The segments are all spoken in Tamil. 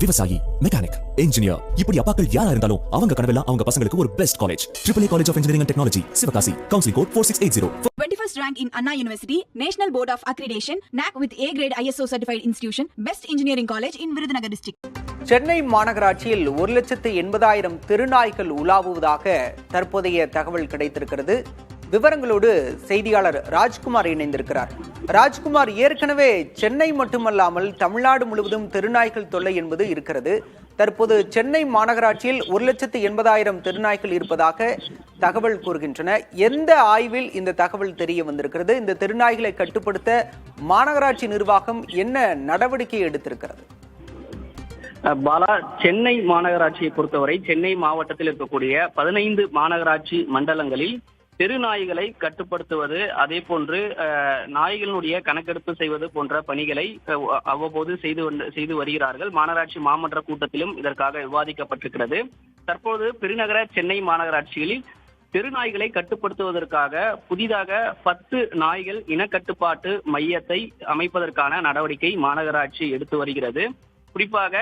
விவசாயி, மெக்கானிக், இன்ஜினியர், இப்படி அப்பாக்கள் யாரா இருந்தாலும் அவங்க கனவெல்லாம் அவங்க பசங்களுக்கு ஒரு best college. AAA College of Engineering and Technology, Sivakasi. Counseling code 4680. 21st rank in Anna University, National Board of Accreditation, NAC with A grade ISO certified institution, Best Engineering College in Virudhunagar district. Chennai மாநகராட்சியில் 1,80,000 தெருநாய்கள் உலாவுவதாக தற்போதைய தகவல் கிடைத்திருக்கிறது. விவரங்களோடு செய்தியாளர் ராஜ்குமார் இணைந்திருக்கிறார். ராஜ்குமார், ஏற்கனவே சென்னை மட்டுமல்லாமல் தமிழ்நாடு முழுவதும் தெருநாய்கள் தொல்லை என்பது இருக்கிறது. தற்போது சென்னை மாநகராட்சியில் 1,80,000 தெருநாய்கள் இருப்பதாக தகவல் கூறுகின்றன. எந்த ஆய்வில் இந்த தகவல் தெரிய வந்திருக்கிறது? இந்த தெருநாய்களை கட்டுப்படுத்த மாநகராட்சி நிர்வாகம் என்ன நடவடிக்கை எடுத்திருக்கிறது? பாலா, சென்னை மாநகராட்சியை பொறுத்தவரை சென்னை மாவட்டத்தில் இருக்கக்கூடிய 15 மாநகராட்சி மண்டலங்களில் தெருநாய்களை கட்டுப்படுத்துவது, அதே போன்று நாய்களினுடைய கணக்கெடுப்பு செய்வது போன்ற பணிகளை அவ்வப்போது செய்து வருகிறார்கள். மாநகராட்சி மாமன்ற கூட்டத்திலும் இதற்காக விவாதிக்கப்பட்டிருக்கிறது. தற்போது பெருநகர சென்னை மாநகராட்சியில் தெருநாய்களை கட்டுப்படுத்துவதற்காக புதிதாக 10 நாய்கள் இனக்கட்டுப்பாட்டு மையத்தை அமைப்பதற்கான நடவடிக்கை மாநகராட்சி எடுத்து வருகிறது. குறிப்பாக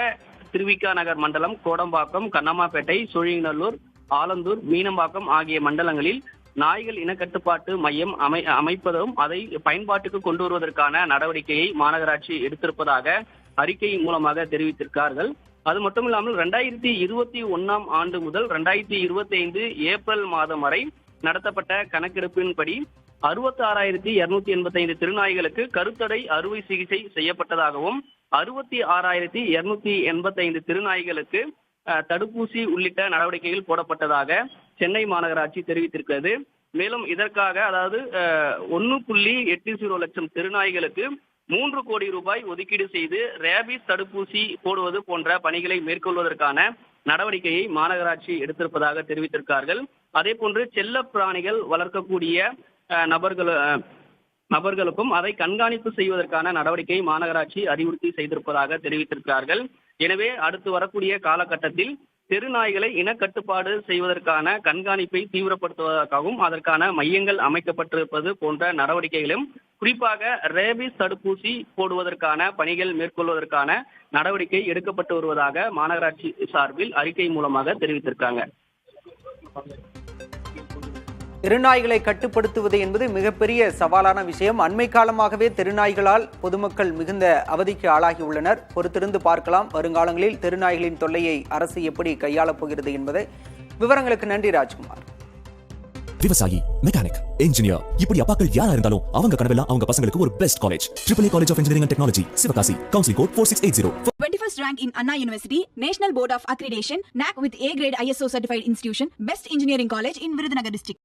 திருவிக நகர் மண்டலம், கோடம்பாக்கம், கண்ணம்மாப்பேட்டை, சோழிங்கநல்லூர், ஆலந்தூர், மீனம்பாக்கம் ஆகிய மண்டலங்களில் நாய்கள் இனக்கட்டுப்பாட்டு மையம் அமைப்பதும் அதை பயன்பாட்டுக்கு கொண்டு வருவதற்கான நடவடிக்கையை மாநகராட்சி எடுத்திருப்பதாக அறிக்கை மூலமாக தெரிவித்திருக்கிறார்கள். அது மட்டுமில்லாமல் 2021 ஆண்டு முதல் 2025 ஏப்ரல் மாதம் வரை நடத்தப்பட்ட கணக்கெடுப்பின்படி 66,285 திருநாய்களுக்கு கருத்தடை அறுவை சிகிச்சை செய்யப்பட்டதாகவும் 66,285 திருநாய்களுக்கு தடுப்பூசி உள்ளிட்ட நடவடிக்கைகள் போடப்பட்டதாக சென்னை மாநகராட்சி தெரிவித்திருக்கிறது. மேலும் இதற்காக, அதாவது 1.80 லட்சம் திருநாய்களுக்கு 3 கோடி ரூபாய் ஒதுக்கீடு செய்து ரேபிஸ் தடுப்பூசி போடுவது போன்ற பணிகளை மேற்கொள்வதற்கான நடவடிக்கையை மாநகராட்சி எடுத்திருப்பதாக தெரிவித்திருக்கிறார்கள். அதே போன்று செல்ல பிராணிகள் வளர்க்கக்கூடிய நபர்களுக்கும் அதை கண்காணிப்பு செய்வதற்கான நடவடிக்கை மாநகராட்சி அறிவுறுத்தி செய்திருப்பதாக தெரிவித்திருக்கிறார்கள். எனவே அடுத்து வரக்கூடிய காலகட்டத்தில் தெருநாய்களை இனக்கட்டுப்பாடு செய்வதற்கான கண்காணிப்பை தீவிரப்படுத்துவதற்காகவும் அதற்கான மையங்கள் அமைக்கப்பட்டிருப்பது போன்ற நடவடிக்கைகளும், குறிப்பாக ரேபிஸ் தடுப்பூசி போடுவதற்கான பணிகள் மேற்கொள்வதற்கான நடவடிக்கை எடுக்கப்பட்டு வருவதாக மாநகராட்சி சார்பில் அறிக்கை மூலமாக தெரிவித்திருக்காங்க. தெருநாய்களை கட்டுப்படுத்துவது என்பது மிகப்பெரிய சவாலான விஷயம். அண்மை காலமாகவே தெருநாய்களால் பொதுமக்கள் மிகுந்த அவதிக்கு ஆளாகி உள்ளனர். பொறுத்திருந்து பார்க்கலாம் வருங்காலங்களில் தெருநாய்களின் தொல்லையை அரசு எப்படி கையாளப் போகிறது என்பதை. விவரங்களுக்கு நன்றி ராஜ்குமார். விவசாயி, மெக்கானிக், இன்ஜினியர், இப்படி அப்பாக்கள் யாரா இருந்தாலும் அவங்க கனவெல்லாம் அவங்க பசங்களுக்கு ஒரு best college. AAA College of Engineering and Technology, Sivakasi. Counseling code 4680. 21st rank in Anna University, National Board of Accreditation, NAC with A grade ISO certified institution, Best Engineering College in Virudhunagar district.